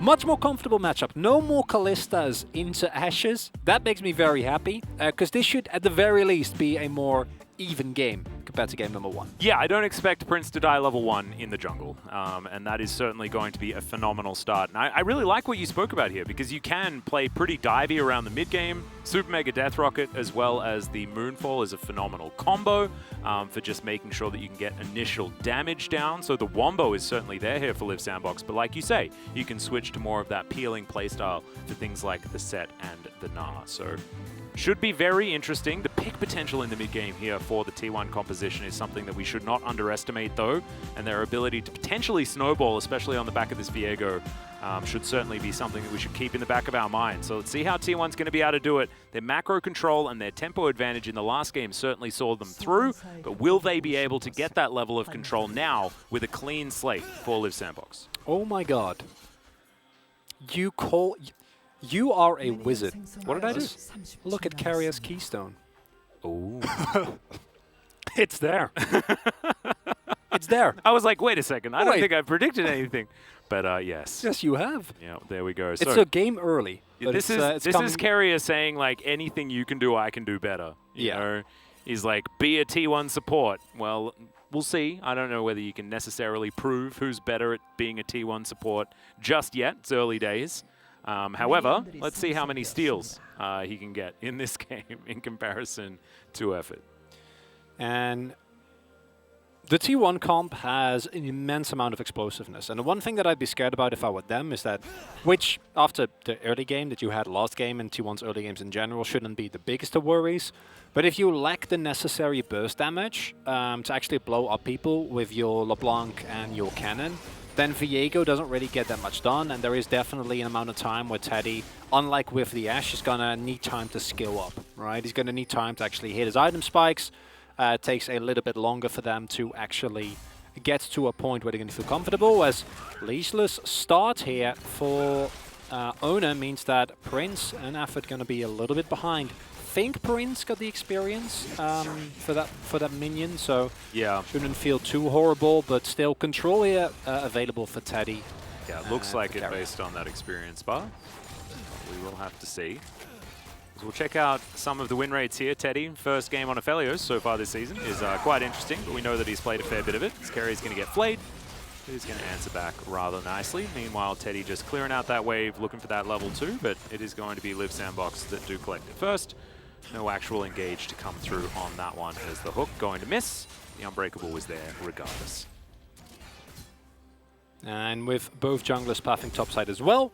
Much more comfortable matchup. No more Kallistas into Ashes. That makes me very happy, because this should, at the very least, be a more even game compared to game number 1. Yeah, I don't expect Prince to die level 1 in the jungle, and that is certainly going to be a phenomenal start. And I really like what you spoke about here, because you can play pretty divey around the mid-game. Super Mega Death Rocket as well as the Moonfall is a phenomenal combo for just making sure that you can get initial damage down. So the Wombo is certainly there here for Live Sandbox, but like you say, you can switch to more of that peeling playstyle for things like the Set and the Gnar. So should be very interesting. The pick potential in the mid-game here for the T1 composition is something that we should not underestimate, though, and their ability to potentially snowball, especially on the back of this Viego, should certainly be something that we should keep in the back of our mind. So let's see how T1's going to be able to do it. Their macro control and their tempo advantage in the last game certainly saw them through, but will they be able to get that level of control now with a clean slate for Live Sandbox? Oh my god. You are a wizard. What did I do? Look at Carrier's Keystone. Oh. It's there. It's there. I was like, wait a second. I don't think I predicted anything. But yes. Yes, you have. Yeah, there we go. It's a game early. But this is Carrier saying, like, anything you can do, I can do better. You know? He's like, be a T1 support. Well, we'll see. I don't know whether you can necessarily prove who's better at being a T1 support just yet. It's early days. However, let's see how many steals he can get in this game in comparison to Effort. And the T1 comp has an immense amount of explosiveness. And the one thing that I'd be scared about if I were them is that, which after the early game that you had last game and T1's early games in general shouldn't be the biggest of worries. But if you lack the necessary burst damage to actually blow up people with your LeBlanc and your cannon, then Viego doesn't really get that much done, and there is definitely an amount of time where Teddy, unlike with the Ashe, is going to need time to skill up, right? He's going to need time to actually hit his item spikes. It takes a little bit longer for them to actually get to a point where they're going to feel comfortable, as Leashless start here for Owner means that Prince and Effort going to be a little bit behind. I think Prince got the experience for that minion, so yeah, shouldn't feel too horrible, but still control here available for Teddy. Yeah, it looks like it based on that experience bar. We will have to see. So we'll check out some of the win rates here. Teddy, first game on Aphelios so far this season, is quite interesting, but we know that he's played a fair bit of it. Carry's going to get flayed. He's going to answer back rather nicely. Meanwhile, Teddy just clearing out that wave, looking for that level 2, but it is going to be Live Sandbox that do collect it first. No actual engage to come through on that one as the hook going to miss. The Unbreakable was there regardless. And with both junglers pathing topside as well,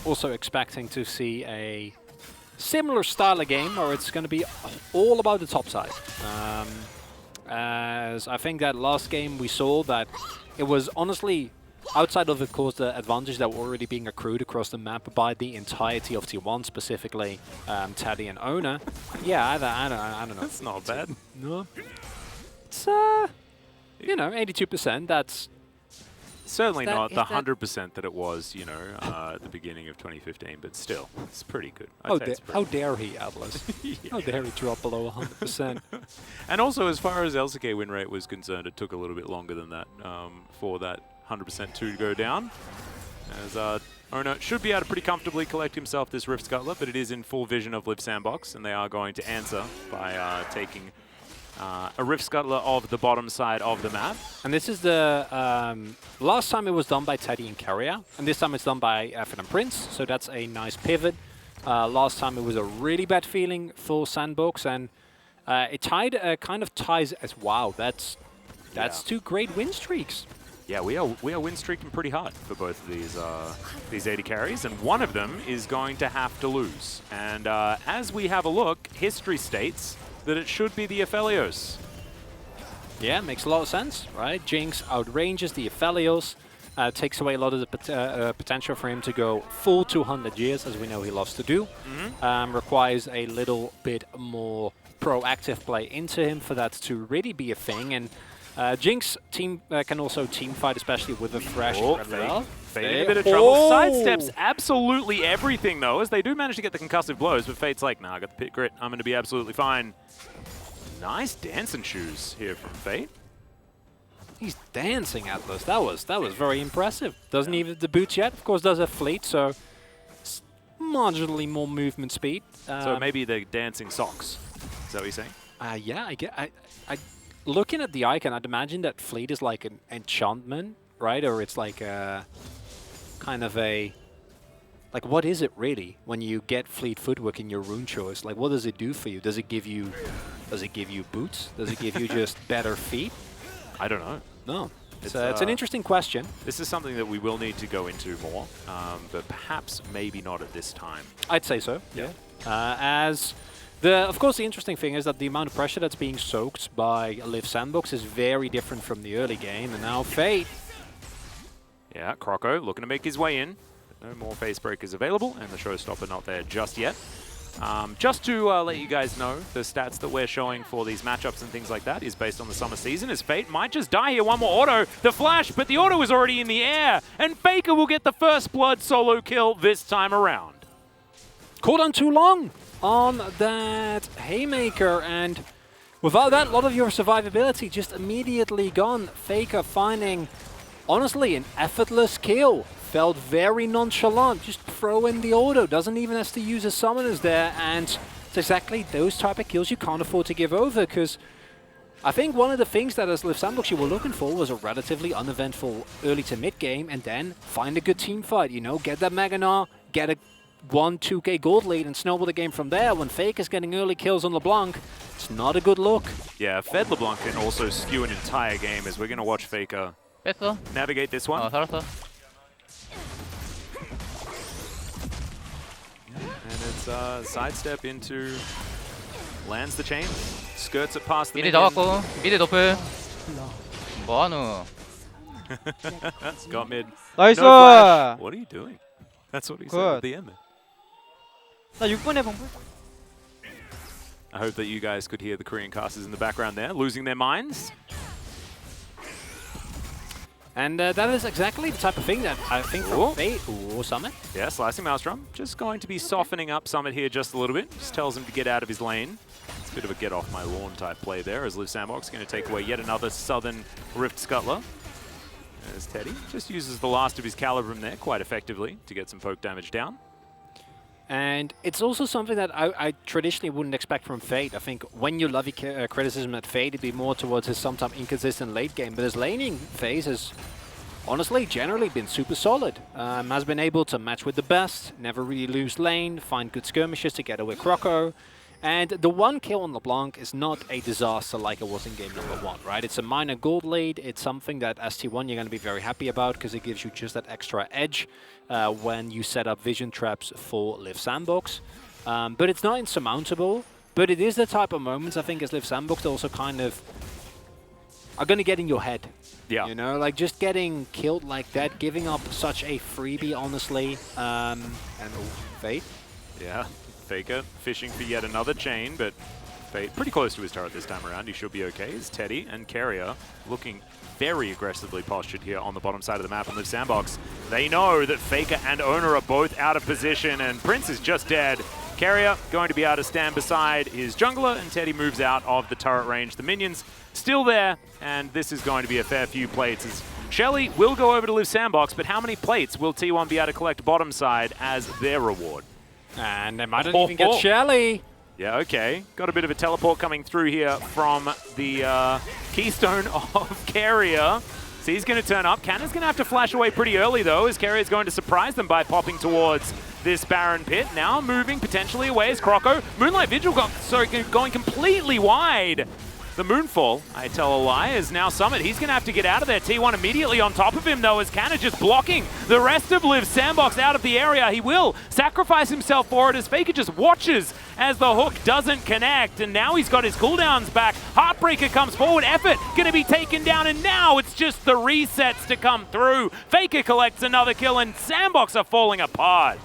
also expecting to see a similar style of game where it's going to be all about the topside. As I think that last game we saw that it was honestly, outside of course the advantage that were already being accrued across the map by the entirety of T1, specifically Teddy and Owner. Yeah, I don't know. That's not bad. No. It's, you know, 82%, that's... Certainly not the 100% that it was, you know, at the beginning of 2015, but still, it's pretty good. How dare he, Atlas? Yeah. How dare he drop below 100%? And also, as far as LCK win rate was concerned, it took a little bit longer than that for that 100% to go down. As Owner should be able to pretty comfortably collect himself this Rift Scuttler, but it is in full vision of Live Sandbox, and they are going to answer by taking a Rift Scuttler of the bottom side of the map. And this is the last time it was done by Teddy and Carrier, and this time it's done by Effort and Prince, so that's a nice pivot. Last time it was a really bad feeling for Sandbox, and it kind of ties as wow. That's two great win streaks. Yeah, we are win streaking pretty hard for both of these 80 carries, and one of them is going to have to lose. And as we have a look, history states that it should be the Aphelios. Yeah, makes a lot of sense, right? Jinx outranges the Aphelios, takes away a lot of the potential for him to go full 200 years, as we know he loves to do. Requires a little bit more proactive play into him for that to really be a thing. And Jinx can also team fight, especially with a fresh. Fate in a bit of trouble. Sidesteps absolutely everything, though, as they do manage to get the concussive blows, but Fate's like, nah, I got the pit grit. I'm going to be absolutely fine. Nice dancing shoes here from Fate. He's dancing Atlas. That was very impressive. Doesn't even the boots yet. Of course, does have fleet, so marginally more movement speed. So maybe the dancing socks. Is that what you're saying? Yeah, I looking at the icon, I'd imagine that fleet is like an enchantment, right? Or it's like a kind of a like, what is it really when you get fleet footwork in your rune choice? Like, what does it do for you? Does it give you boots? Does it give you just better feet? I don't know. No. It's an interesting question. This is something that we will need to go into more, but perhaps maybe not at this time. I'd say so. Yeah. Of course, the interesting thing is that the amount of pressure that's being soaked by Liv Sandbox is very different from the early game, and now Fate. Yeah, Croco looking to make his way in. No more face breakers available, and the showstopper not there just yet. Just to let you guys know, the stats that we're showing for these matchups and things like that is based on the summer season, as Fate might just die here. One more auto, the flash, but the auto is already in the air, and Faker will get the first blood solo kill this time around. Caught on too long on that haymaker, and without that, a lot of your survivability just immediately gone. Faker finding, honestly, an effortless kill. Felt very nonchalant, just throw in the auto, doesn't even have to use his summoners there, and it's exactly those type of kills you can't afford to give over, because I think one of the things that as Liv Sandbox you were looking for was a relatively uneventful early to mid game, and then find a good team fight, you know, get that Maganar, get a 1-2k gold lead and snowball the game from there. When Fake is getting early kills on LeBlanc, it's not a good look. Yeah, Fed LeBlanc can also skew an entire game, as we're going to watch Faker navigate this one. And it's sidestep into, lands the chain, skirts it past the 미리 minion. 잡았고 미리 노플 뭐하노 Got mid. 나이스! No flash. What are you doing? That's what he said Good. at the end there. 나 6분에 봉불. I hope that you guys could hear the Korean casters in the background there, losing their minds. And that is exactly the type of thing that I think from Fate or Summit. Yeah, slicing Maelstrom. Just going to be softening up Summit here just a little bit. Just tells him to get out of his lane. It's a bit of a get off my lawn type play there, as Liv Sandbox going to take away yet another Southern Rift Scuttler. There's Teddy. Just uses the last of his Calibrum there quite effectively to get some poke damage down. And it's also something that I traditionally wouldn't expect from Fate. I think when you love criticism at Fate, it'd be more towards his sometimes inconsistent late game. But his laning phase has honestly generally been super solid. Has been able to match with the best, never really lose lane, find good skirmishes together with Croco. And the one kill on LeBlanc is not a disaster like it was in game number 1, right? It's a minor gold lead. It's something that as T1 you're going to be very happy about because it gives you just that extra edge when you set up vision traps for Liv Sandbox. But it's not insurmountable. But it is the type of moments I think as Liv Sandbox also kind of are going to get in your head. Yeah. You know, like just getting killed like that, giving up such a freebie, honestly. And Fate. Yeah. Faker fishing for yet another chain, but Fate pretty close to his turret this time around. He should be okay. Is Teddy and Carrier looking very aggressively postured here on the bottom side of the map on Liv Sandbox. They know that Faker and Owner are both out of position, and Prince is just dead. Carrier going to be able to stand beside his jungler, and Teddy moves out of the turret range. The minions still there, and this is going to be a fair few plates. As Shelly will go over to Liv Sandbox, but how many plates will T1 be able to collect bottom side as their reward? And they might even get Shelly. Yeah, okay. Got a bit of a teleport coming through here from the keystone of Carrier. So he's going to turn up. Cannon's going to have to flash away pretty early, though, as Carrier's going to surprise them by popping towards this Baron pit. Now moving potentially away is Croco. Moonlight Vigil going completely wide. The Moonfall, I tell a lie, is now Summit. He's going to have to get out of there. T1 immediately on top of him, though, as Canna just blocking the rest of Liv Sandbox out of the area. He will sacrifice himself for it as Faker just watches as the hook doesn't connect. And now he's got his cooldowns back. Heartbreaker comes forward. Effort going to be taken down. And now it's just the resets to come through. Faker collects another kill, and Sandbox are falling apart.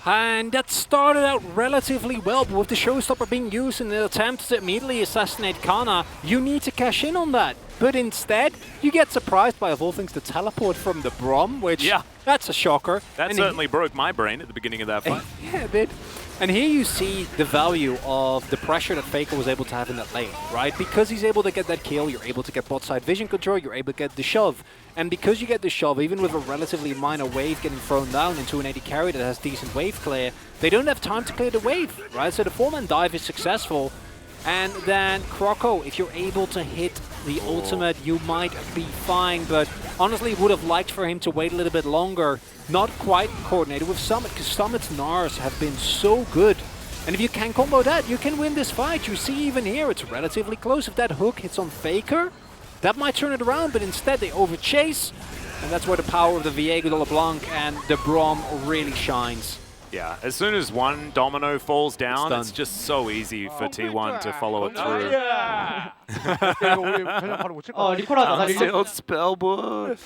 And that started out relatively well, but with the showstopper being used in an attempt to immediately assassinate Kana, you need to cash in on that. But instead, you get surprised by, of all things, the teleport from the Brom, which, that's a shocker. That certainly broke my brain at the beginning of that fight. Yeah, it did. And here you see the value of the pressure that Faker was able to have in that lane, right? Because he's able to get that kill, you're able to get bot side vision control, you're able to get the shove. And because you get the shove, even with a relatively minor wave getting thrown down into an AD carry that has decent wave clear, they don't have time to clear the wave, right? So the 4-man dive is successful. And then Croco, if you're able to hit the ultimate, you might be fine, but honestly would have liked for him to wait a little bit longer. Not quite coordinated with Summit, because Summit's Nars have been so good. And if you can combo that, you can win this fight. You see even here, it's relatively close. If that hook hits on Faker, that might turn it around, but instead they overchase. And that's where the power of the Viego de LeBlanc and the Braum really shines. Yeah, as soon as one domino falls down, it's just so easy for T1 to follow it through. 리콜하자. 나 Unsealed spellbook.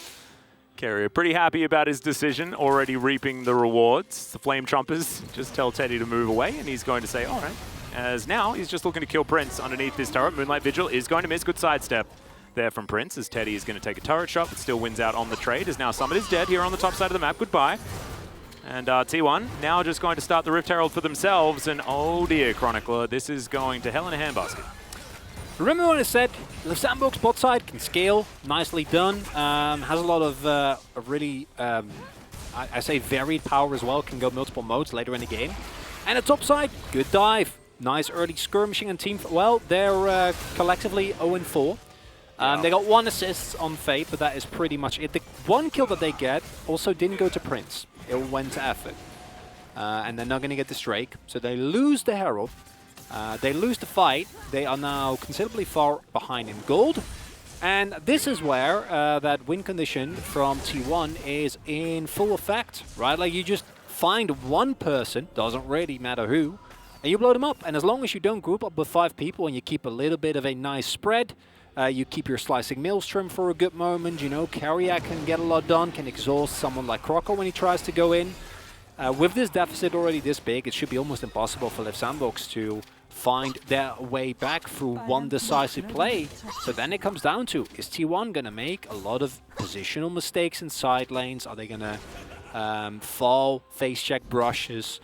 Carrier pretty happy about his decision, already reaping the rewards. The Flame Trumpers just tell Teddy to move away, and he's going to say, all right. As now, he's just looking to kill Prince underneath this turret. Moonlight Vigil is going to miss. Good sidestep there from Prince, as Teddy is going to take a turret shot, but still wins out on the trade, as now Summit is dead here on the top side of the map. Goodbye. And T1 now just going to start the Rift Herald for themselves, and oh dear, Chronicler, this is going to hell in a handbasket. Remember when I said the sandbox bot side can scale, nicely done, has a lot of really, I say varied power as well, can go multiple modes later in the game. And the top side, good dive, nice early skirmishing and team, well, they're collectively 0-4. They got 1 assist on Fate, but that is pretty much it. The 1 kill that they get also didn't go to Prince, it went to Effort. And they're not going to get this Drake, so they lose the Herald. They lose the fight. They are now considerably far behind in gold. And this is where that win condition from T1 is in full effect, right? Like you just find one person, doesn't really matter who, and you blow them up. And as long as you don't group up with 5 people and you keep a little bit of a nice spread, you keep your slicing Maelstrom for a good moment, you know, Carrier can get a lot done, can exhaust someone like Croco when he tries to go in. With this deficit already this big, it should be almost impossible for Liv Sandbox to find their way back through one decisive play. So then it comes down to, is T1 going to make a lot of positional mistakes in side lanes? Are they going to fall, face check brushes,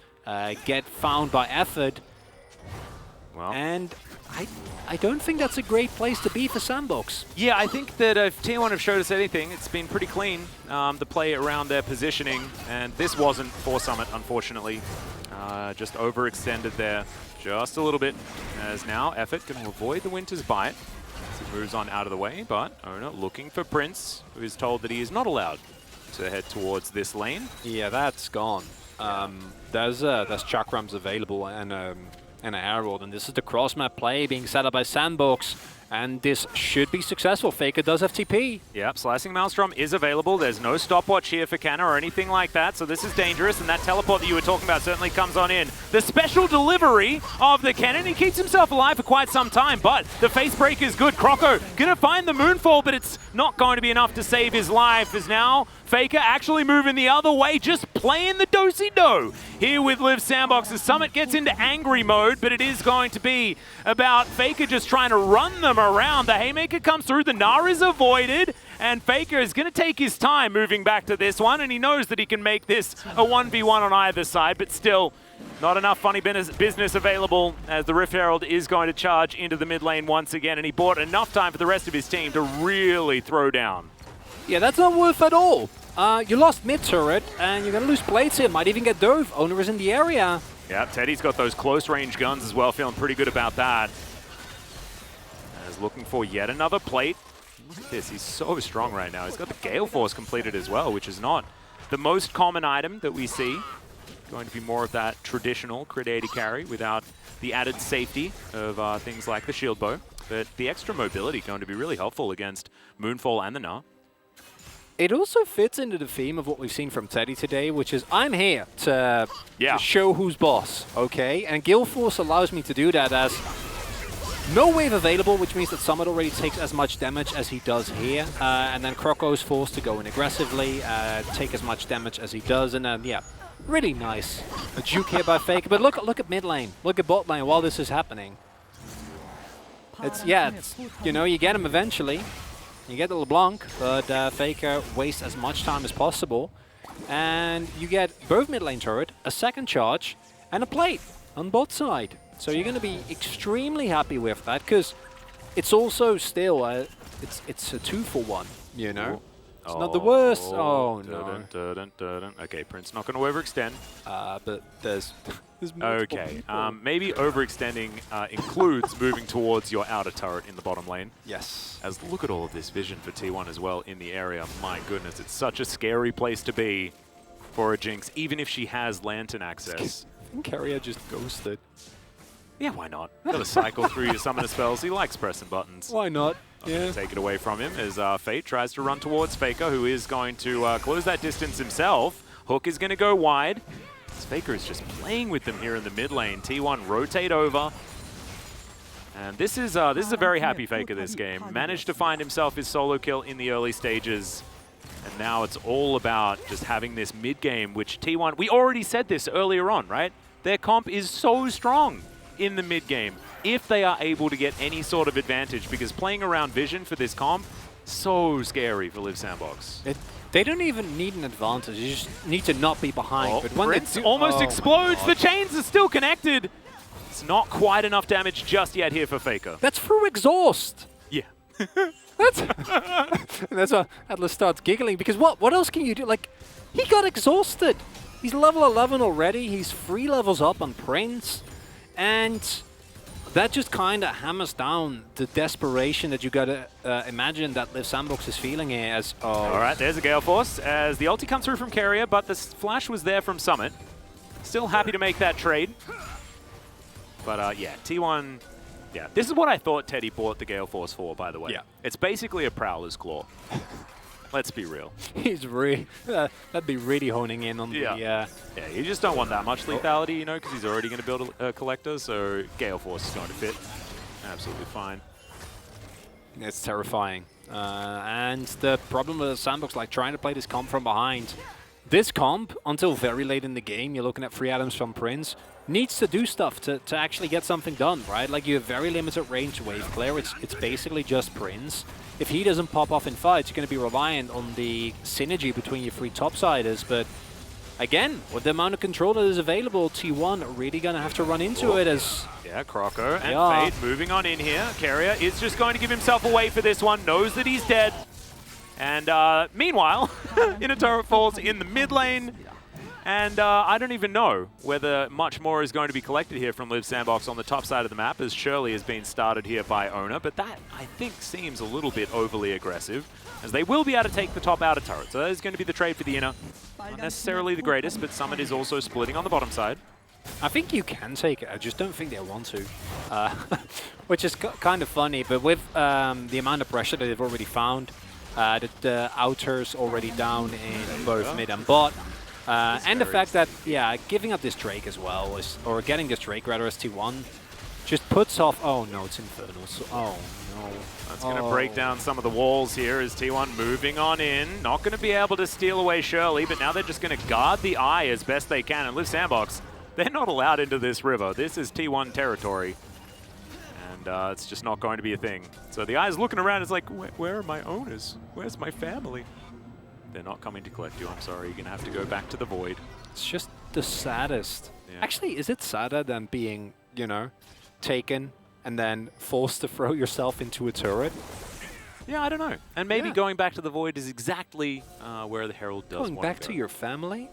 get found by Effort? Well, and I don't think that's a great place to be for Sandbox. Yeah, I think that if T1 have showed us anything, it's been pretty clean, the play around their positioning, and this wasn't for Summit, unfortunately. Just overextended there just a little bit, as now Effort can avoid the Winter's Bite as he moves on out of the way, but Owner looking for Prince, who is told that he is not allowed to head towards this lane. Yeah, that's gone. There's Chakrams available and an Herald, and this is the cross-map play being set up by Sandbox, and this should be successful. Faker does have TP. Yep, Slicing Maelstrom is available. There's no stopwatch here for Canna or anything like that, so this is dangerous, and that teleport that you were talking about certainly comes on in. The special delivery of the cannon, he keeps himself alive for quite some time, but the face break is good. Croco gonna find the Moonfall, but it's not going to be enough to save his life, as now Faker actually moving the other way, just playing the do-si-do here with Liv Sandbox as Summit gets into angry mode, but it is going to be about Faker just trying to run them around. The Haymaker comes through, the Gnar is avoided, and Faker is going to take his time moving back to this one, and he knows that he can make this a 1v1 on either side, but still not enough funny business available as the Rift Herald is going to charge into the mid lane once again, and he bought enough time for the rest of his team to really throw down. Yeah, that's not worth at all. You lost mid-turret, and you're going to lose plates here. Might even get dove. Owner is in the area. Yeah, Teddy's got those close-range guns as well, feeling pretty good about that. As looking for yet another plate. Look at this, he's so strong right now. He's got the Gale Force completed as well, which is not the most common item that we see. Going to be more of that traditional crit 80 carry without the added safety of things like the shield bow. But the extra mobility going to be really helpful against Moonfall and the Gnar. It also fits into the theme of what we've seen from Teddy today, which is I'm here to show who's boss, okay? And Gale Force allows me to do that as no wave available, which means that Summit already takes as much damage as he does here. And then Croco's forced to go in aggressively, take as much damage as he does, and then, yeah, really nice. A juke here by Faker, but look at mid lane, look at bot lane while this is happening. It's, you know, you get him eventually. You get the LeBlanc, but Faker wastes as much time as possible. And you get both mid lane turret, a second charge, and a plate. on bot side. So you're going to be extremely happy with that, because it's also still it's a 2-for-1, you know? It's not the worst. Oh, no. Okay, Prince not going to overextend. But there's multiple people. Maybe overextending includes moving towards your outer turret in the bottom lane. Yes. As look at all of this vision for T1 as well in the area. My goodness, it's such a scary place to be for a Jinx, even if she has Lantern access. I think Carrier just ghosted. Yeah, why not? Got to cycle through your summoner spells. He likes pressing buttons. Why not? Yeah. Take it away from him as Fate tries to run towards Faker, who is going to close that distance himself. Hook is going to go wide. Faker is just playing with them here in the mid lane. T1 rotate over. And this is a very happy Faker this game. Managed to find himself his solo kill in the early stages. And now it's all about just having this mid game, which T1, we already said this earlier on, right? Their comp is so strong in the mid game if they are able to get any sort of advantage, because playing around vision for this comp, so scary for Live Sandbox. They don't even need an advantage, you just need to not be behind. Oh, but when Prince they almost explodes, the chains are still connected. It's not quite enough damage just yet here for Faker. That's through exhaust. Yeah. That's why Atlas starts giggling, because what else can you do? Like, he got exhausted. He's level 11 already, he's 3 levels up on Prince, and that just kind of hammers down the desperation that you gotta imagine that Liv Sandbox is feeling here as... All right, there's a Gale Force as the ulti comes through from Carrier, but the flash was there from Summit. Still happy to make that trade. But yeah, T1... Yeah, this is what I thought Teddy bought the Gale Force for, by the way. Yeah. It's basically a Prowler's Claw. Let's be real. He's really... that'd be really honing in on the... Yeah, you just don't want that much lethality, you know, because he's already going to build a collector, so Gale Force is going to fit. Absolutely fine. It's terrifying. And the problem with the Sandbox, like trying to play this comp from behind, this comp, until very late in the game, you're looking at 3 items from Prince, needs to do stuff to actually get something done, right? Like, you have very limited range wave clear. It's basically just Prince. If he doesn't pop off in fights, you're going to be reliant on the synergy between your 3 topsiders. But again, with the amount of control that is available, T1 are really going to have to run into it as... Yeah, Croco and Fate moving on in here. Carrier is just going to give himself away for this one, knows that he's dead. And meanwhile, Inner Turret falls in the mid lane. And I don't even know whether much more is going to be collected here from Liv Sandbox on the top side of the map, as Shirley has been started here by Owner. But that, I think, seems a little bit overly aggressive, as they will be able to take the top outer turret. So that is going to be the trade for the Inner. Not necessarily the greatest, but Summit is also splitting on the bottom side. I think you can take it, I just don't think they want to. Which is kind of funny, but with the amount of pressure that they've already found, the outers already down in both mid and bot, and the fact that, yeah, giving up this Drake as well, or getting this Drake rather as T1, just puts off... Oh no, it's Infernal. So, oh no. That's going to break down some of the walls here as T1 moving on in. Not going to be able to steal away Shirley, but now they're just going to guard the eye as best they can. And Liv Sandbox, they're not allowed into this river. This is T1 territory. And it's just not going to be a thing. So the eye's looking around, it's like, where are my owners? Where's my family? They're not coming to collect you, I'm sorry. You're going to have to go back to the void. It's just the saddest. Yeah. Actually, is it sadder than being, you know, taken and then forced to throw yourself into a turret? Yeah, I don't know. And maybe going back to the void is exactly where the Herald does Going want back to to go. your family?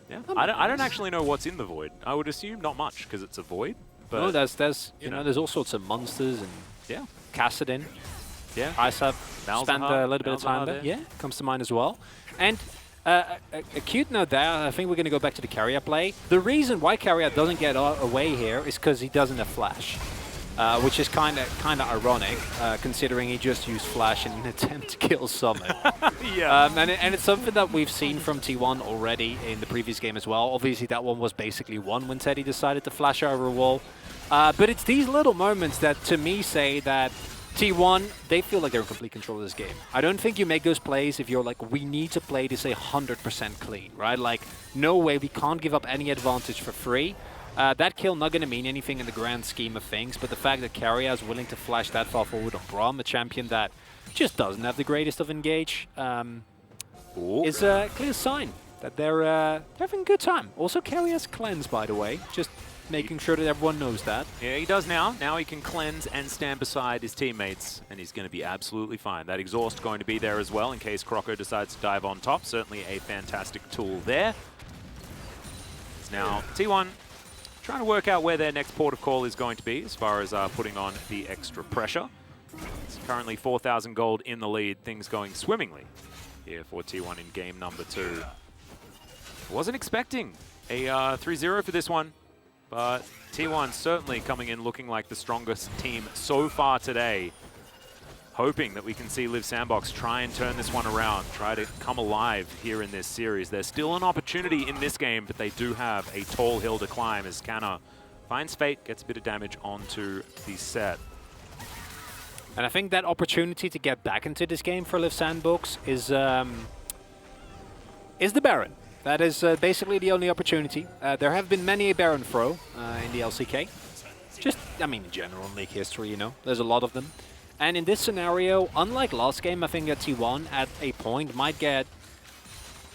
Yeah, I don't actually know what's in the void. I would assume not much because it's a void. But No, there's you know, there's all sorts of monsters and Kassadin. Yeah. Isaac spent a little bit of time there. Yeah, comes to mind as well. And a cute note there, I think we're going to go back to the Carrier play. The reason why Carrier doesn't get away here is because he doesn't have Flash. Which is kind of ironic, considering he just used Flash in an attempt to kill Summit. Yeah. And it's something that we've seen from T1 already in the previous game as well. Obviously, that one was basically won when Teddy decided to flash over a wall. But it's these little moments that, to me, say that T1, they feel like they're in complete control of this game. I don't think you make those plays if you're like, we need to play this 100% clean, right? Like, no way, we can't give up any advantage for free. That kill not going to mean anything in the grand scheme of things, but the fact that Carrier is willing to flash that far forward on Braum, a champion that just doesn't have the greatest of engage, is a clear sign that they're having a good time. Also, Carrier's cleanse, by the way, just making sure that everyone knows that. Yeah, he does now. Now he can cleanse and stand beside his teammates, and he's going to be absolutely fine. That exhaust going to be there as well in case Croco decides to dive on top. Certainly a fantastic tool there. It's now T1 trying to work out where their next port of call is going to be as far as putting on the extra pressure. It's currently 4,000 gold in the lead. Things going swimmingly here for T1 in game number 2. Wasn't expecting a 3-0 for this one, but T1 certainly coming in looking like the strongest team so far today. Hoping that we can see Liv Sandbox try and turn this one around, try to come alive here in this series. There's still an opportunity in this game, but they do have a tall hill to climb as Canna finds Fate, gets a bit of damage onto the set. And I think that opportunity to get back into this game for Liv Sandbox is the Baron. That is basically the only opportunity. There have been many a Baron throw in the LCK. Just, I mean, in general in League history, you know, there's a lot of them. And in this scenario, unlike last game, I think that T1 at a point might get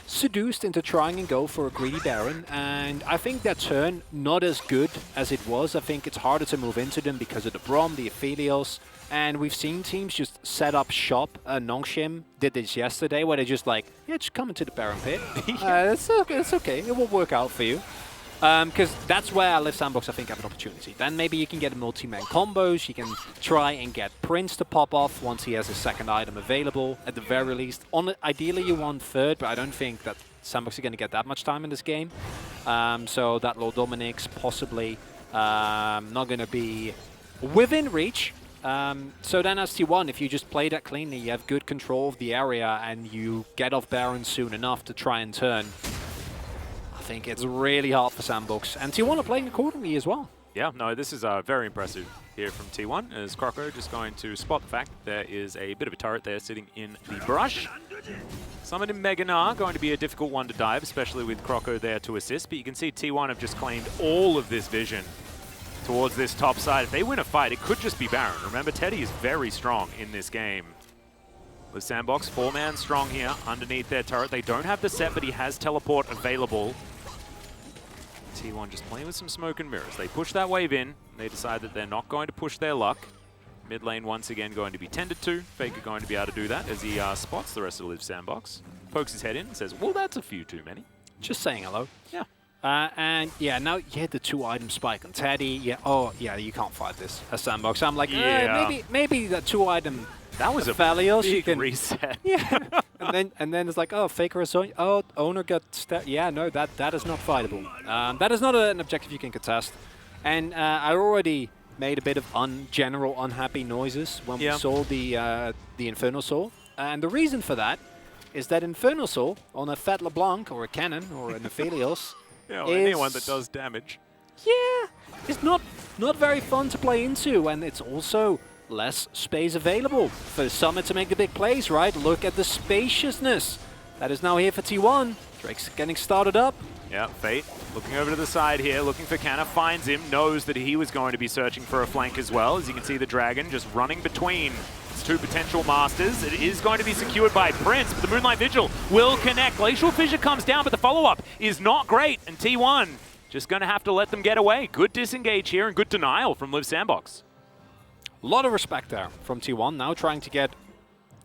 seduced into trying and go for a greedy Baron. And I think that turn, not as good as it was. I think it's harder to move into them because of the Brom, the Aphelios. And we've seen teams just set up shop. Nongshim did this yesterday, where they just like, yeah, just come into the Baron pit. It's okay, it will work out for you. Because that's where Liv Sandbox, I think, have an opportunity. Then maybe you can get multi-man combos, you can try and get Prince to pop off once he has his second item available, at the very least. Ideally you want third, but I don't think that Sandbox are going to get that much time in this game. So that Lord Dominic's possibly not going to be within reach. So then as T1, if you just play that cleanly, you have good control of the area and you get off Baron soon enough to try and turn. I think it's really hard for Sandbox. And T1 are playing accordingly as well. Yeah, no, this is very impressive here from T1 as Croco just going to spot the fact there is a bit of a turret there sitting in the brush. Summon in Mega Gnar, going to be a difficult one to dive, especially with Croco there to assist. But you can see T1 have just claimed all of this vision towards this top side. If they win a fight, it could just be Baron. Remember, Teddy is very strong in this game. With Sandbox, 4-man strong here underneath their turret. They don't have the set, but he has teleport available. T1 just playing with some smoke and mirrors. They push that wave in. They decide that they're not going to push their luck. Mid lane once again going to be tended to. Faker going to be able to do that as he spots the rest of the Liv Sandbox. Pokes his head in and says, well, that's a few too many. Just saying hello. Yeah. And yeah, now you hit the 2-item spike on Teddy. Yeah, oh yeah, you can't fight this as Sandbox. I'm like, maybe the 2-item. That was Aphelios, a big you can reset. Yeah, and then it's like, oh, Faker is on. Oh, owner got yeah, no, that is not fightable. That is not an objective you can contest. And I already made a bit of general unhappy noises when we saw the Infernal Soul, and the reason for that is that Infernal Soul on a Fat LeBlanc or a Cannon or an Aphelios, anyone that does damage. Yeah, it's not very fun to play into, and it's also less space available for Summit to make the big plays, right? Look at the spaciousness that is now here for T1. Drake's getting started up. Yeah, Fate looking over to the side here, looking for Canna, finds him, knows that he was going to be searching for a flank as well. As you can see, the Dragon just running between its two potential masters. It is going to be secured by Prince, but the Moonlight Vigil will connect. Glacial Fissure comes down, but the follow-up is not great, and T1 just going to have to let them get away. Good disengage here and good denial from Liv Sandbox. A lot of respect there from T1, now trying to get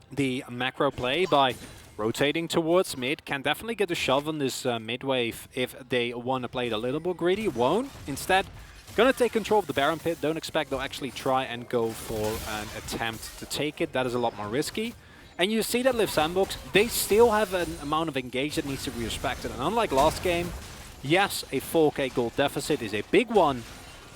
the macro play by rotating towards mid. Can definitely get a shove on this mid wave if they want to play it a little more greedy. Won't. Instead, gonna take control of the Baron pit. Don't expect they'll actually try and go for an attempt to take it. That is a lot more risky. And you see that Liv Sandbox, they still have an amount of engage that needs to be respected. And unlike last game, yes, a 4k gold deficit is a big one,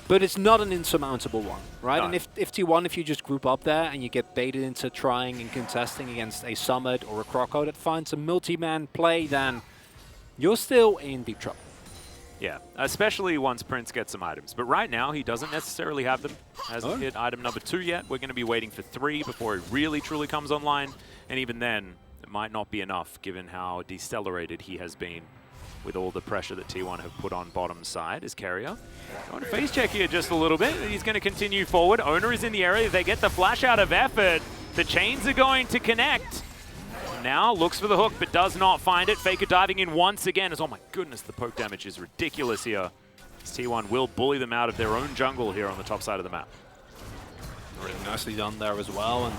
but it's not an insurmountable one, right? No. And if T1, if you just group up there and you get baited into trying and contesting against a Summit or a Croco that finds a multi-man play, then you're still in deep trouble. Yeah, especially once Prince gets some items. But right now, he doesn't necessarily have them. Hasn't hit item number 2 yet. We're going to be waiting for 3 before he really, truly comes online. And even then, it might not be enough, given how decelerated he has been with all the pressure that T1 have put on bottom side as carrier. Going to face check here just a little bit. He's going to continue forward. Owner is in the area. They get the flash out of effort. The chains are going to connect. Now looks for the hook, but does not find it. Faker diving in once again. As, oh my goodness, the poke damage is ridiculous here. T1 will bully them out of their own jungle here on the top side of the map. Really nicely done there as well. And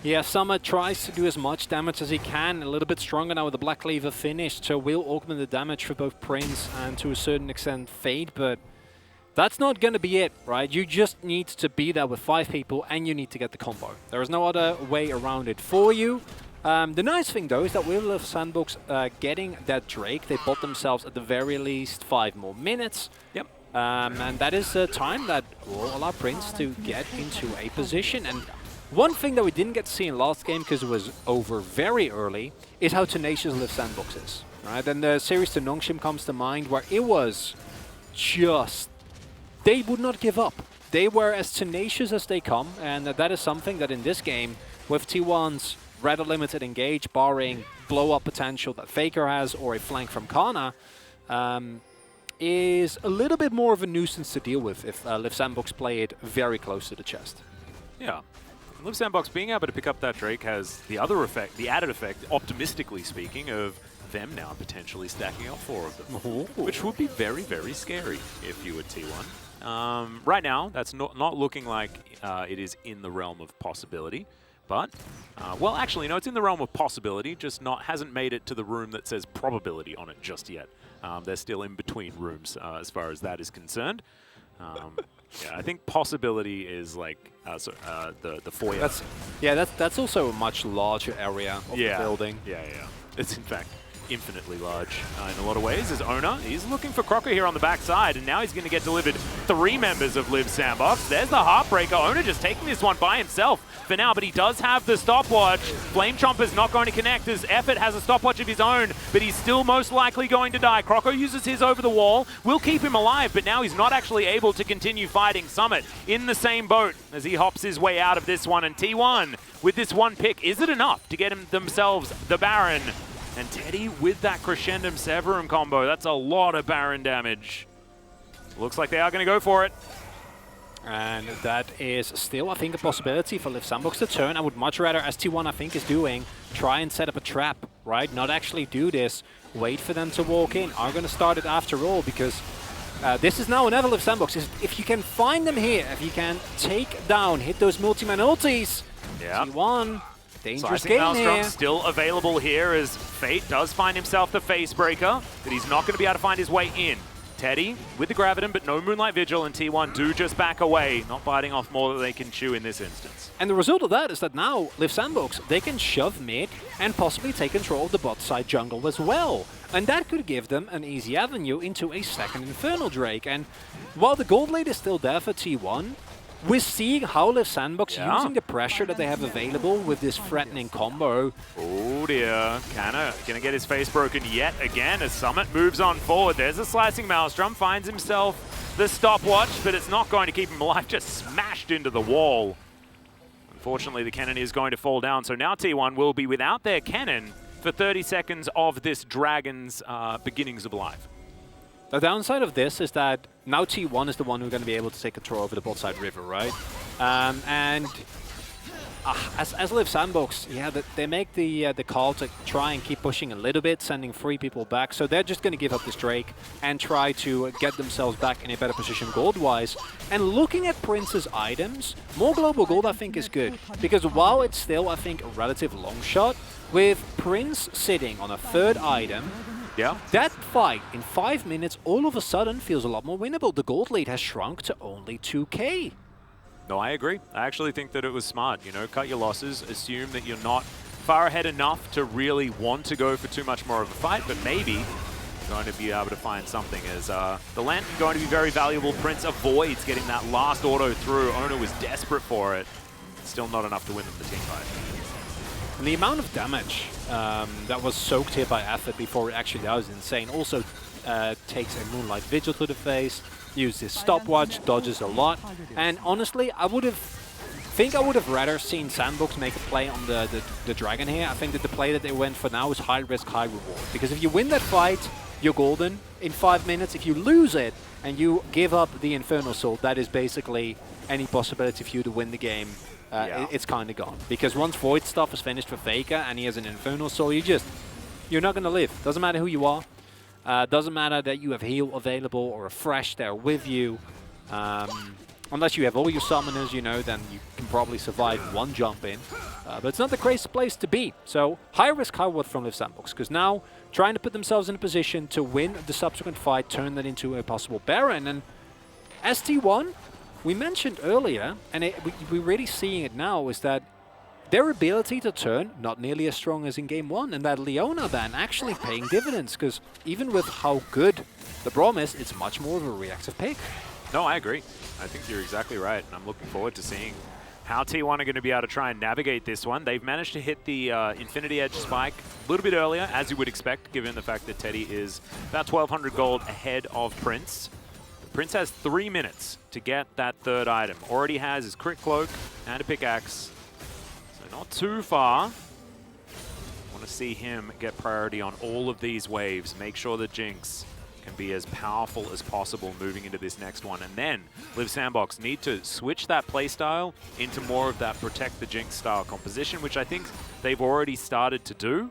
yeah, Summit tries to do as much damage as he can. A little bit stronger now with the Black Cleaver finished, so will augment the damage for both Prince and to a certain extent Fade, but that's not going to be it, right? You just need to be there with 5 people and you need to get the combo. There is no other way around it for you. The nice thing though is that with Sandbox getting that Drake, they bought themselves at the very least 5 more minutes. Yep. And that is a time that will allow Prince to get into a position. And one thing that we didn't get to see in last game, because it was over very early, is how tenacious Liv Sandbox is. Right? And the series to Nongshim comes to mind, where it was just... they would not give up. They were as tenacious as they come, and that is something that in this game, with T1's rather limited engage, barring blow-up potential that Faker has or a flank from Kana, is a little bit more of a nuisance to deal with if Liv Sandbox play it very close to the chest. Yeah. Liv Sandbox being able to pick up that Drake has the other effect, the added effect, optimistically speaking, of them now potentially stacking up 4 of them, which would be very, very scary if you were T1. Right now, that's not looking like it is in the realm of possibility. But, well, actually, no, it's in the realm of possibility, just hasn't made it to the room that says probability on it just yet. They're still in between rooms as far as that is concerned. Yeah, I think possibility is like the foyer. That's also a much larger area of the building. Yeah. It's in fact infinitely large in a lot of ways. As owner, he's looking for Crocker here on the backside, and now he's going to get delivered 3 members of Liv Sandbox. There's the Heartbreaker. Owner just taking this one by himself for now, but he does have the stopwatch. Flame Chomper's not going to connect as Effort has a stopwatch of his own, but he's still most likely going to die. Crocker uses his over the wall, will keep him alive, but now he's not actually able to continue fighting. Summit in the same boat as he hops his way out of this one, and T1 with this 1 pick, is it enough to get themselves the Baron? And Teddy with that Crescendum Severum combo, that's a lot of Baron damage. Looks like they are going to go for it. And that is still, I think, a possibility for Liv Sandbox to turn. I would much rather, as T1 I think is doing, try and set up a trap, right? Not actually do this, wait for them to walk in. Are going to start it after all, because this is now another Liv Sandbox. If you can find them here, if you can take down, hit those multi-man ultis, T1... dangerous game Maelstrom here. Still available here as Fate does find himself the Facebreaker, but he's not going to be able to find his way in. Teddy with the Graviton, but no Moonlight Vigil, and T1 do just back away, not biting off more than they can chew in this instance. And the result of that is that now Liv Sandbox, they can shove mid and possibly take control of the bot side jungle as well. And that could give them an easy avenue into a second Infernal Drake. And while the gold lead is still there for T1, we're seeing how Liv Sandbox using the pressure that they have available with this threatening combo. Oh dear, Kana gonna get his face broken yet again as Summit moves on forward. There's a slicing Maelstrom, finds himself the stopwatch, but it's not going to keep him alive, just smashed into the wall. Unfortunately, the cannon is going to fall down, so now T1 will be without their cannon for 30 seconds of this Dragon's beginnings of life. The downside of this is that now T1 is the one who's going to be able to take control over the bot side river, right? As Liv Sandbox, they make the call to try and keep pushing a little bit, sending 3 people back. So they're just going to give up this Drake and try to get themselves back in a better position gold-wise. And looking at Prince's items, more global gold I think is good. Because while it's still, I think, a relative long shot, with Prince sitting on a 3rd item, that fight in 5 minutes all of a sudden feels a lot more winnable. The gold lead has shrunk to only 2k. No, I agree. I actually think that it was smart. You know, cut your losses, assume that you're not far ahead enough to really want to go for too much more of a fight, but maybe you're going to be able to find something as the lantern going to be very valuable. Prince avoids getting that last auto through. Owner was desperate for it. Still not enough to win them the team fight. And the amount of damage that was soaked here by Effort before it actually died is insane. Also takes a Moonlight Vigil to the face, uses his stopwatch, dodges a lot. And honestly, I would have rather seen Sandbox make a play on the Dragon here. I think that the play that they went for now is high risk, high reward. Because if you win that fight, you're golden in 5 minutes. If you lose it and you give up the Infernal Soul, that is basically any possibility for you to win the game. It's kind of gone. Because once Void stuff is finished for Faker and he has an Infernal Soul, you're not going to live. Doesn't matter who you are. Doesn't matter that you have heal available or a fresh there with you. Unless you have all your summoners, you know, then you can probably survive one jump in. But it's not the craziest place to be. So high risk, high reward from Liv Sandbox, because now trying to put themselves in a position to win the subsequent fight, turn that into a possible Baron. And ST1, we mentioned earlier, and we're really seeing it now, is that their ability to turn, not nearly as strong as in Game 1, and that Leona ban actually paying dividends, because even with how good the Braum is, it's much more of a reactive pick. No, I agree. I think you're exactly right, and I'm looking forward to seeing how T1 are going to be able to try and navigate this one. They've managed to hit the Infinity Edge spike a little bit earlier, as you would expect, given the fact that Teddy is about 1,200 gold ahead of Prince. Prince has 3 minutes to get that third item. Already has his Crit Cloak and a pickaxe, so not too far. Want to see him get priority on all of these waves, make sure the Jinx can be as powerful as possible moving into this next one. And then Liv Sandbox need to switch that playstyle into more of that protect the Jinx style composition, which I think they've already started to do.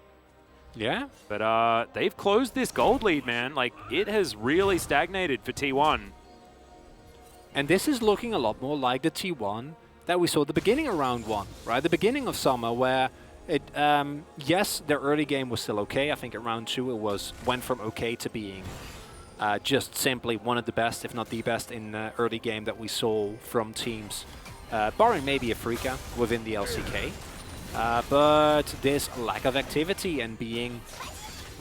Yeah. But they've closed this gold lead, man. Like, it has really stagnated for T1. And this is looking a lot more like the T1 that we saw at the beginning of round 1, right? The beginning of summer, where it, yes, their early game was still okay. I think at round 2 it went from okay to being just simply one of the best, if not the best, in the early game that we saw from teams, barring maybe Afrika within the LCK. But this lack of activity and being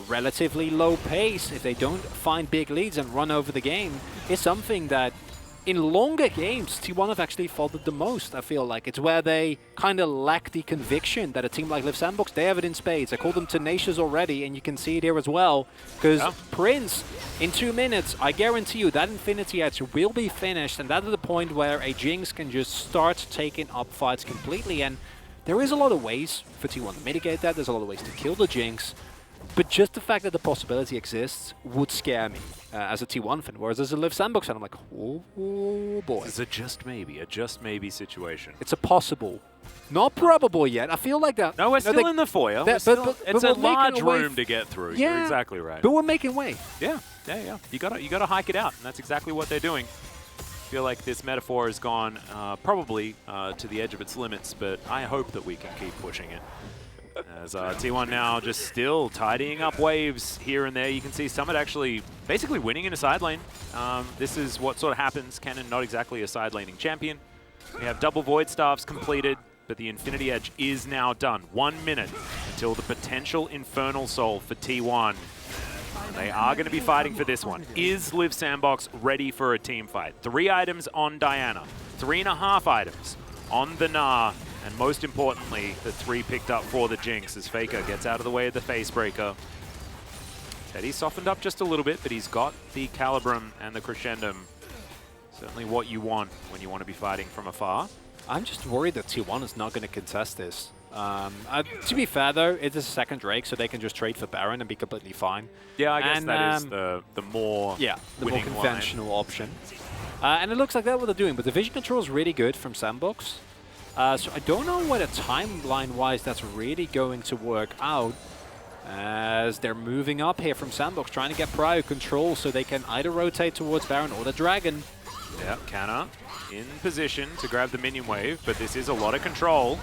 relatively low pace, if they don't find big leads and run over the game, is something that in longer games, T1 have actually faltered the most, I feel like. It's where they kind of lack the conviction that a team like Liv Sandbox, they have it in spades. I call them tenacious already, and you can see it here as well. Because Prince, in 2 minutes, I guarantee you that Infinity Edge will be finished, and that is the point where a Jinx can just start taking up fights completely. And there is a lot of ways for T1 to mitigate that. There's a lot of ways to kill the Jinx. But just the fact that the possibility exists would scare me as a T1 fan. Whereas as a Liv Sandbox fan, I'm like, oh boy. It's a just maybe situation. It's a possible. Not probable yet. I feel like that. No, we're still in the foyer. It's a large room to get through. Yeah, you're exactly right. But we're making way. Yeah. You gotta hike it out, and that's exactly what they're doing. I feel like this metaphor has gone probably to the edge of its limits, but I hope that we can keep pushing it. As T1 now just still tidying up waves here and there. You can see Summit actually basically winning in a side lane. This is what sort of happens. Cannon not exactly a side laning champion. We have double Void Staffs completed, but the Infinity Edge is now done. 1 minute until the potential Infernal Soul for T1. They are going to be fighting for this one. Is Liv Sandbox ready for a team fight? 3 items on Diana, 3.5 items on the Gnar, and most importantly, the 3 picked up for the Jinx as Faker gets out of the way of the Facebreaker. Teddy softened up just a little bit, but he's got the Calibrum and the Crescendum. Certainly what you want when you want to be fighting from afar. I'm just worried that T1 is not going to contest this. To be fair though, it is a second Drake, so they can just trade for Baron and be completely fine. Yeah, I guess that is the more the more conventional option. And it looks like that's what they're doing, but the vision control is really good from Sandbox. So I don't know whether timeline-wise that's really going to work out, as they're moving up here from Sandbox, trying to get prior control so they can either rotate towards Baron or the Dragon. Yeah, Canna in position to grab the minion wave, but this is a lot of control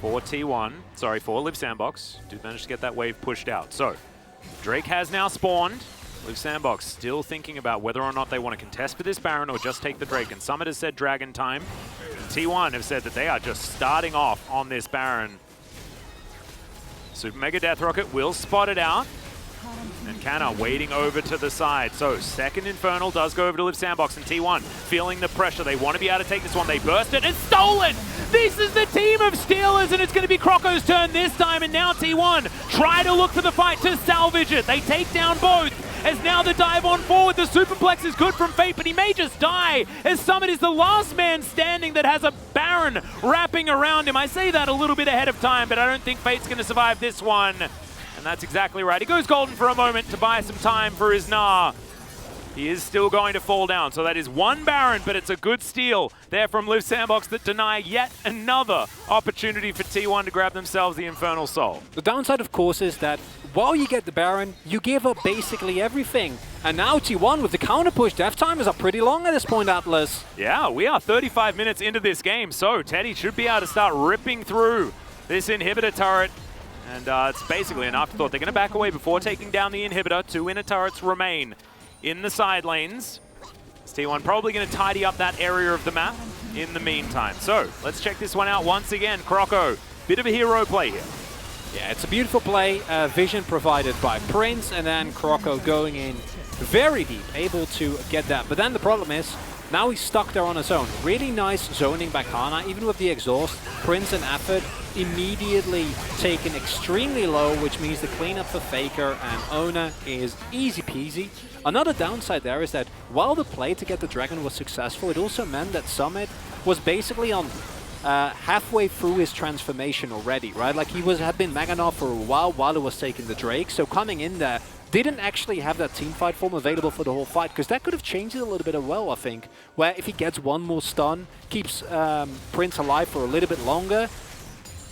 for T1. Sorry, for Liv Sandbox. Did manage to get that wave pushed out. So, Drake has now spawned. Liv Sandbox still thinking about whether or not they want to contest for this Baron or just take the Drake. And Summit has said Dragon time. And T1 have said that they are just starting off on this Baron. Super Mega Death Rocket will spot it out. And Canna waiting over to the side. So second Infernal does go over to Liv Sandbox, and T1 feeling the pressure. They want to be able to take this one. They burst it and stole it! This is the team of Steelers, and it's going to be Croco's turn this time. And now T1 try to look for the fight to salvage it. They take down both. As now the dive on forward, the Superplex is good from Fate, but he may just die, as Summit is the last man standing that has a Baron wrapping around him. I say that a little bit ahead of time, but I don't think Fate's going to survive this one. And that's exactly right. He goes golden for a moment to buy some time for his Gnar. He is still going to fall down, so that is one Baron, but it's a good steal there from Liv Sandbox that deny yet another opportunity for T1 to grab themselves the Infernal Soul. The downside, of course, is that while you get the Baron, you give up basically everything. And now T1 with the counter push, death timers are pretty long at this point, Atlas. Yeah, we are 35 minutes into this game, so Teddy should be able to start ripping through this inhibitor turret. And it's basically an afterthought. They're going to back away before taking down the inhibitor. 2 inner turrets remain in the side lanes. T1 probably going to tidy up that area of the map in the meantime. So let's check this one out once again. Croco, bit of a hero play here. Yeah, it's a beautiful play. Vision provided by Prince, and then Croco going in very deep, able to get that. But then the problem is, now he's stuck there on his own. Really nice zoning by Kana, even with the exhaust. Prince and Effort immediately taken extremely low, which means the cleanup for Faker and Ona is easy peasy. Another downside there is that while the play to get the Dragon was successful, it also meant that Summit was basically on halfway through his transformation already, right? Like he had been Maganov for a while it was taking the Drake, so coming in there, didn't actually have that teamfight form available for the whole fight, because that could have changed it a little bit as well, I think, where if he gets one more stun, keeps Prince alive for a little bit longer,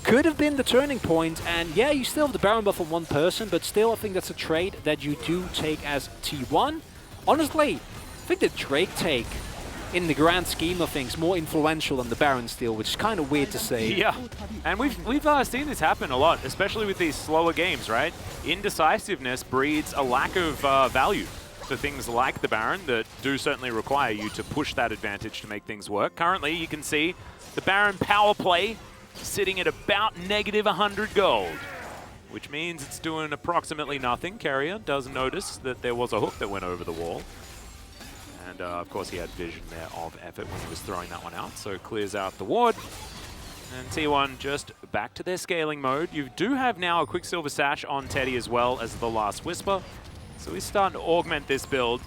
could have been the turning point. And yeah, you still have the Baron buff on one person, but still I think that's a trade that you do take as T1. Honestly, I think the Drake take, in the grand scheme of things, more influential than the Baron steal, which is kind of weird to say. Yeah, and we've seen this happen a lot, especially with these slower games, right? Indecisiveness breeds a lack of value for things like the Baron that do certainly require you to push that advantage to make things work. Currently, you can see the Baron power play sitting at about -100 gold, which means it's doing approximately nothing. Carrier does notice that there was a hook that went over the wall. And of course he had vision there of Effort when he was throwing that one out, so clears out the ward. And T1 just back to their scaling mode. You do have now a Quicksilver Sash on Teddy as well as the Last Whisper. So he's starting to augment this build.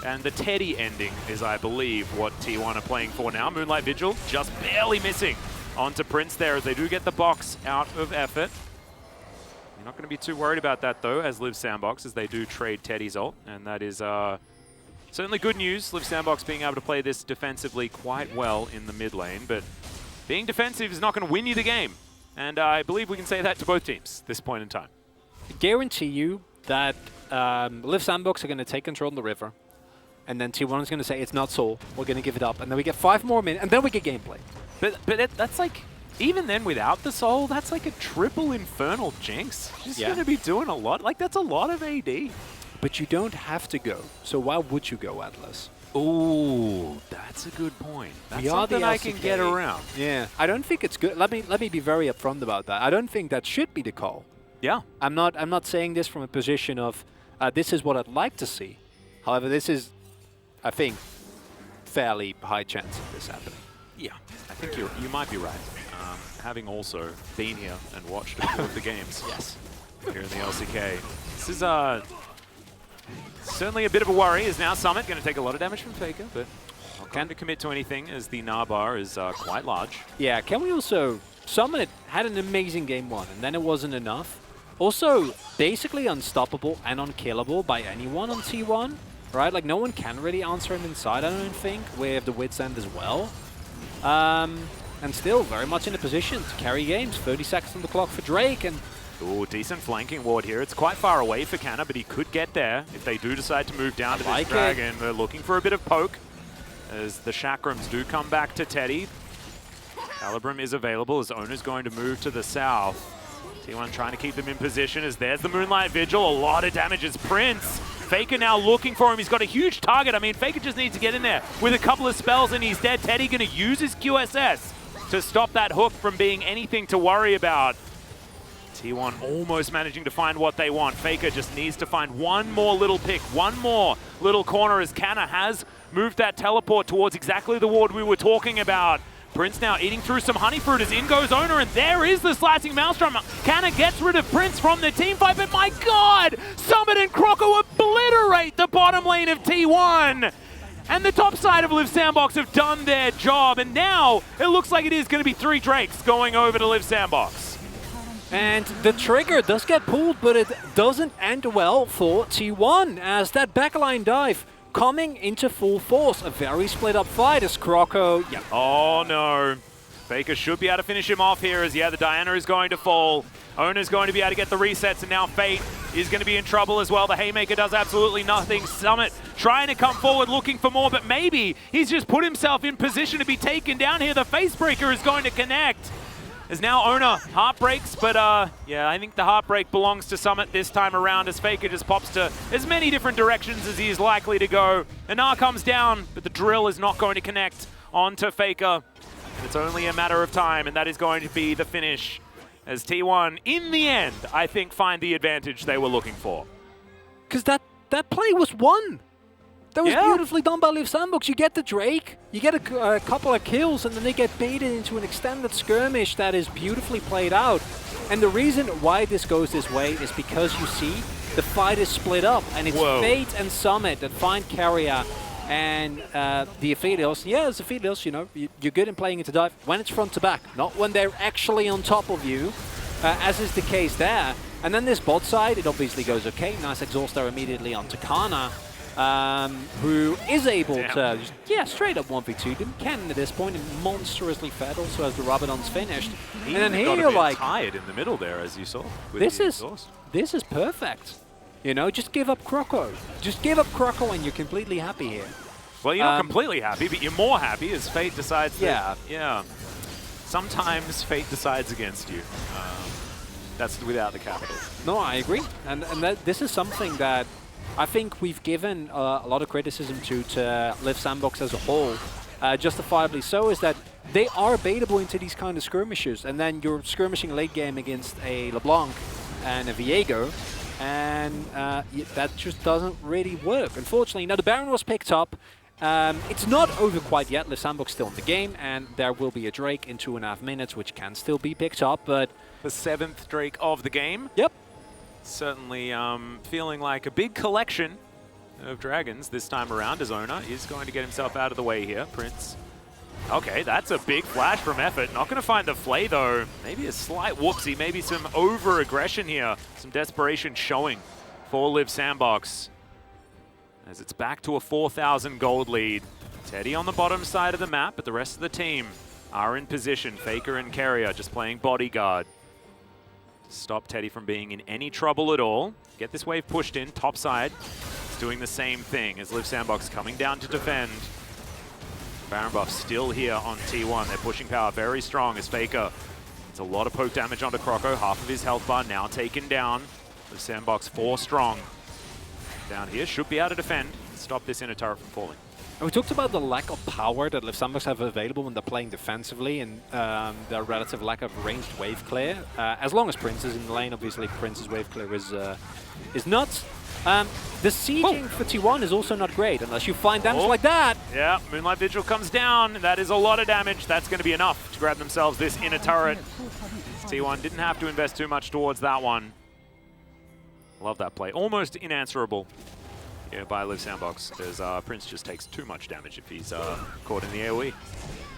And the Teddy ending is, I believe, what T1 are playing for now. Moonlight Vigil just barely missing onto Prince there as they do get the box out of Effort. You're not going to be too worried about that though, as Liv Sandbox, as they do trade Teddy's ult. And that is certainly good news, Liv Sandbox being able to play this defensively quite well in the mid lane, but being defensive is not going to win you the game. And I believe we can say that to both teams at this point in time. I guarantee you that Liv Sandbox are going to take control on the river, and then T1 is going to say, it's not Soul, we're going to give it up, and then we get 5 more minutes, and then we get gameplay. But that's like, even then without the Soul, that's like a triple Infernal Jinx. She's going to be doing a lot. Like, that's a lot of AD. But you don't have to go, so why would you go, Atlas? Ooh, that's a good point. That's something I can get around. Yeah, I don't think it's good. Let me be very upfront about that. I don't think that should be the call. Yeah. I'm not saying this from a position of this is what I'd like to see. However, this is, I think, fairly high chance of this happening. Yeah, I think you might be right. Having also been here and watched a few of the games. Yes. Here in the LCK. This is certainly a bit of a worry, as now Summit going to take a lot of damage from Faker, but not going to commit to anything as the Narbar is quite large. Yeah, can we also... Summit had an amazing game 1, and then it wasn't enough. Also, basically unstoppable and unkillable by anyone on T1, right? Like, no one can really answer him inside, I don't think, with the Wit's End as well. And still very much in a position to carry games. 30 seconds on the clock for Drake, and... Ooh, decent flanking ward here. It's quite far away for Canna, but he could get there if they do decide to move down to this Dragon. They're looking for a bit of poke as the Chakrams do come back to Teddy. Calibrum is available as Ona's going to move to the south. T1 trying to keep them in position as there's the Moonlight Vigil. A lot of damage as Prince. Faker now looking for him. He's got a huge target. I mean, Faker just needs to get in there with a couple of spells and he's dead. Teddy going to use his QSS to stop that hook from being anything to worry about. T1 almost managing to find what they want. Faker just needs to find one more little pick, one more little corner as Canna has moved that teleport towards exactly the ward we were talking about. Prince now eating through some honey fruit as in goes Ona, and there is the slicing Maelstrom. Canna gets rid of Prince from the team fight, but my God! Summit and Croco obliterate the bottom lane of T1! And the top side of Liv Sandbox have done their job, and now it looks like it is going to be 3 Drakes going over to Liv Sandbox. And the trigger does get pulled, but it doesn't end well for T1, as that backline dive coming into full force. A very split up fight as Croco. Yeah. Oh no. Faker should be able to finish him off here as, yeah, the Diana is going to fall. Owner's going to be able to get the resets, and now Fate is going to be in trouble as well. The Haymaker does absolutely nothing. Summit trying to come forward looking for more, but maybe he's just put himself in position to be taken down here. The Facebreaker is going to connect. As now Owner heartbreaks, but yeah, I think the heartbreak belongs to Summit this time around as Faker just pops to as many different directions as he is likely to go. Anar comes down, but the drill is not going to connect onto Faker. It's only a matter of time, and that is going to be the finish as T1, in the end, I think, find the advantage they were looking for. Because that play was won. That was beautifully done by Liv Sandbox. You get the Drake, you get a couple of kills, and then they get baited into an extended skirmish that is beautifully played out. And the reason why this goes this way is because you see the fight is split up, and it's Fate and Summit that find Carrier. And the Aphelios, yeah, it's Aphelios, you know, you're good in playing into dive when it's front to back, not when they're actually on top of you, as is the case there. And then this bot side, it obviously goes okay. Nice exhaust there immediately onto Kana, who is able to, just, straight up 1v2 them. Cannon at this point, and monstrously fed also as the Rabadon's finished. He and then got here, a bit like, tired in the middle there, as you saw. With this is perfect. You know, just give up Croco. Just give up Croco and you're completely happy here. Well, you're not completely happy, but you're more happy as Fate decides that, sometimes Fate decides against you. That's without the capital. No, I agree. And this is something that I think we've given a lot of criticism to Liv Sandbox as a whole, justifiably so, is that they are baitable into these kind of skirmishes, and then you're skirmishing late game against a LeBlanc and a Viego, and that just doesn't really work, unfortunately. Now, the Baron was picked up. It's not over quite yet. Liv Sandbox still in the game, and there will be a Drake in 2.5 minutes, which can still be picked up, but... The 7th Drake of the game. Yep. Certainly feeling like a big collection of dragons this time around, as Owner is going to get himself out of the way here. Prince. Okay, that's a big flash from Effort. Not going to find the Flay, though. Maybe a slight whoopsie, maybe some over-aggression here. Some desperation showing for Liv Sandbox. As it's back to a 4,000 gold lead. Teddy on the bottom side of the map, but the rest of the team are in position. Faker and Carrier just playing bodyguard. Stop Teddy from being in any trouble at all. Get this wave pushed in, top side. It's doing the same thing as Liv Sandbox coming down to defend. Baron buff still here on T1. They're pushing power very strong as Faker. It's a lot of poke damage onto Croco. Half of his health bar now taken down. Liv Sandbox 4 strong. Down here, should be able to defend. Stop this inner turret from falling. And we talked about the lack of power that Liv Sandbox have available when they're playing defensively, and their relative lack of ranged wave clear. As long as Prince is in the lane, obviously Prince's wave clear is nuts. The sieging for T1 is also not great, unless you find damage like that. Yeah, Moonlight Vigil comes down. That is a lot of damage. That's going to be enough to grab themselves this inner turret. T1 didn't have to invest too much towards that one. Love that play. Almost unanswerable. Yeah, by Liv Sandbox, as Prince just takes too much damage if he's caught in the AoE.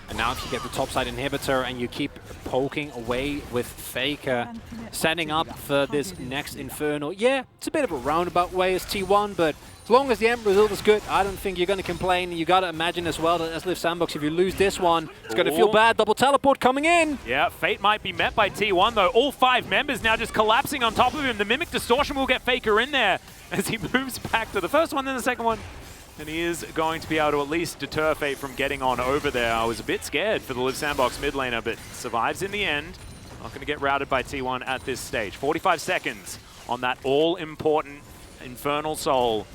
And now if you get the topside inhibitor and you keep poking away with Faker, setting up for this next Infernal. Yeah, it's a bit of a roundabout way as T1, but as long as the end result is good, I don't think you're going to complain. You got to imagine as well that as Liv Sandbox, if you lose this one, it's going to feel bad. Double teleport coming in. Yeah, fate might be met by T1, though. All 5 members now just collapsing on top of him. The Mimic Distortion will get Faker in there as he moves back to the first one, then the second one. And he is going to be able to at least deter Fate from getting on over there. I was a bit scared for the Liv Sandbox mid laner, but survives in the end. Not going to get routed by T1 at this stage. 45 seconds on that all-important Infernal Soul.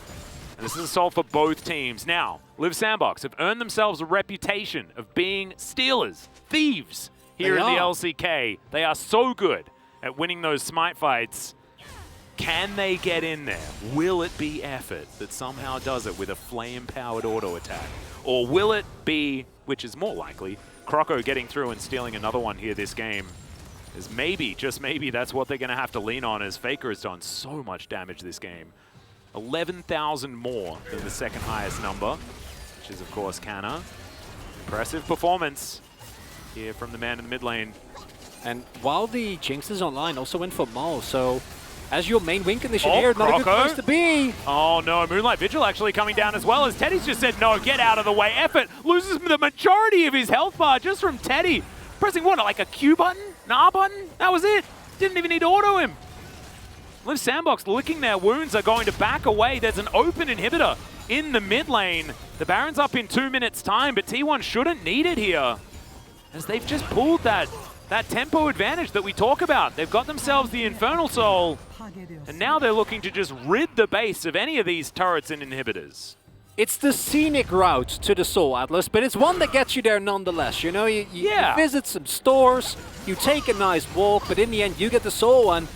And this is a soul for both teams. Now, Liv Sandbox have earned themselves a reputation of being stealers, thieves here in the LCK. They are so good at winning those smite fights. Can they get in there? Will it be Effort that somehow does it with a flame-powered auto attack? Or will it be, which is more likely, Croco getting through and stealing another one here this game? As maybe, just maybe, that's what they're going to have to lean on, as Faker has done so much damage this game. 11,000 more than the second highest number, which is, of course, Kana. Impressive performance here from the man in the mid lane. And while the Jinx is online, also went for Maul, so as your main win condition here. Not a good Croco. place to be. Oh no, Moonlight Vigil actually coming down as well, as Teddy's just said, no, get out of the way. Effort loses the majority of his health bar just from Teddy. Pressing what, like a Q button? An R button? That was it. Didn't even need to auto him. Liv Sandbox licking their wounds are going to back away. There's an open inhibitor in the mid lane. The Baron's up in 2 minutes time, but T1 shouldn't need it here, as they've just pulled that tempo advantage that we talk about. They've got themselves the Infernal Soul, and now they're looking to just rid the base of any of these turrets and inhibitors. It's the scenic route to the Soul Atlas, but it's one that gets you there nonetheless. You know, you visit some stores, you take a nice walk, but in the end you get the Soul, and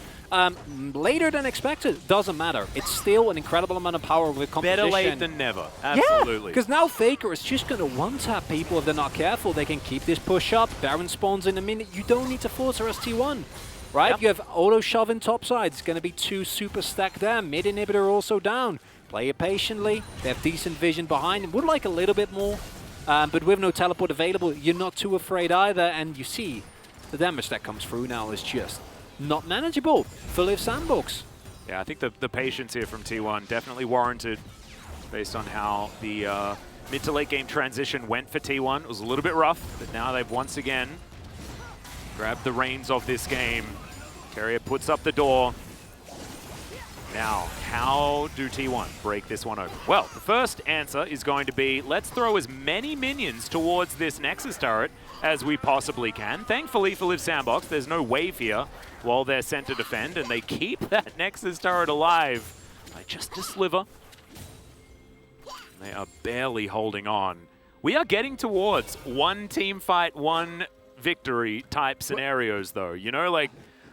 later than expected, doesn't matter. It's still an incredible amount of power with competition. Better late than never, absolutely. Yeah, because now Faker is just going to one-tap people if they're not careful. They can keep this push up. Baron spawns in a minute. You don't need to force her as T1, right? Yep. You have auto shove in topside. It's going to be 2 super stacked down. Mid inhibitor also down. Play it patiently. They have decent vision behind them. Would like a little bit more, but with no teleport available, you're not too afraid either. And you see the damage that comes through now is just not manageable for Liv Sandbox. Yeah, I think the patience here from T1 definitely warranted based on how the mid to late game transition went for T1. It was a little bit rough, but now they've once again grabbed the reins of this game. Carrier puts up the door. Now, how do T1 break this one open? Well, the first answer is going to be, let's throw as many minions towards this Nexus turret as we possibly can. Thankfully for Liv Sandbox, there's no wave here while they're sent to defend, and they keep that Nexus turret alive by just a sliver. They are barely holding on. We are getting towards one team fight, one victory type scenarios, though. You know, like,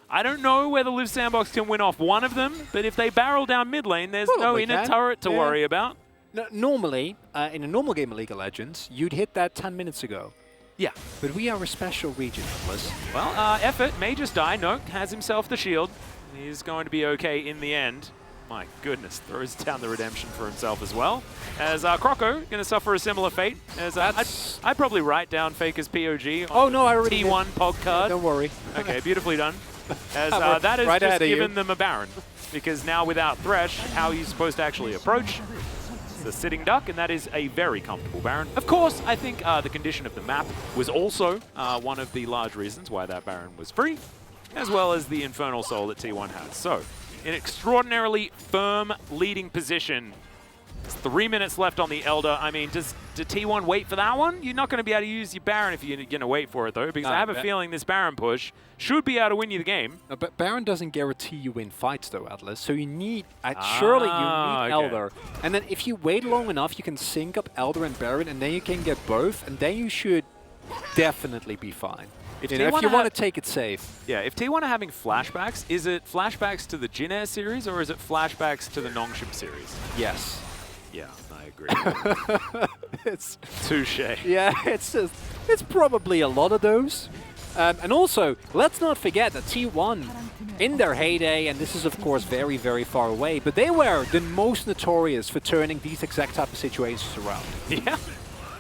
I don't know whether Liv Sandbox can win off one of them, but if they barrel down mid lane, there's no inner turret to worry about. No, normally, in a normal game of League of Legends, you'd hit that 10 minutes ago. Yeah. But we are a special region, Atlas. Well, Effort may just die. No, has himself the shield. He's going to be okay in the end. My goodness, throws down the redemption for himself as well. As Croco going to suffer a similar fate. As I'd probably write down Faker's POG on I already T1 did. pod card. Don't worry. Okay, beautifully done. As that has right just given given them a Baron. Because now without Thresh, how are you supposed to actually approach? It's a sitting duck, and that is a very comfortable Baron. Of course, I think the condition of the map was also one of the large reasons why that Baron was free, as well as the Infernal Soul that T1 has. So, an extraordinarily firm leading position. There's 3 minutes left on the Elder. I mean, does T1 wait for that one? You're not going to be able to use your Baron if you're going to wait for it, though, because I have a feeling this Baron push should be able to win you the game. No, but Baron doesn't guarantee you win fights, though, Atlas. So you need, surely you need Elder. And then if you wait long enough, you can sync up Elder and Baron, and then you can get both, and then you should definitely be fine. If you want to take it safe. Yeah, if T1 are having flashbacks, is it flashbacks to the Jin Air series, or is it flashbacks to the Nongshim series? Yes. Yeah, I agree. It's touche. Yeah, it's probably a lot of those. And also, let's not forget that T1, in their heyday, and this is of course very, very far away, but they were the most notorious for turning these exact type of situations around. Yeah.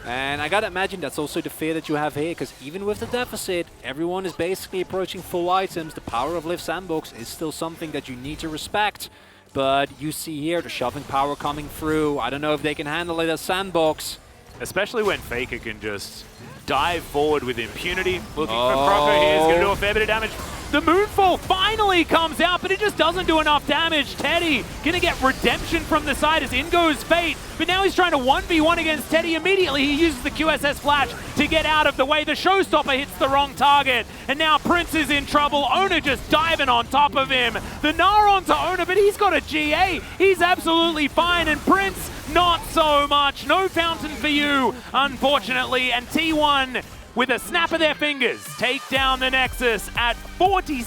And I gotta imagine that's also the fear that you have here, because even with the deficit, everyone is basically approaching full items. The power of Liv Sandbox is still something that you need to respect. But you see here the shoving power coming through. I don't know if they can handle it as Sandbox. Especially when Faker can just dive forward with impunity. Looking for Croco here, he's going to do a fair bit of damage. The Moonfall finally comes out, but it just doesn't do enough damage. Teddy going to get redemption from the side as in goes Fate, but now he's trying to 1v1 against Teddy immediately. He uses the QSS flash to get out of the way. The Showstopper hits the wrong target, and now Prince is in trouble. Ona just diving on top of him. The Gnar onto Ona, but he's got a GA. He's absolutely fine, and Prince, not so much. No fountain for you, unfortunately, and T1 with a snap of their fingers take down the Nexus at 46.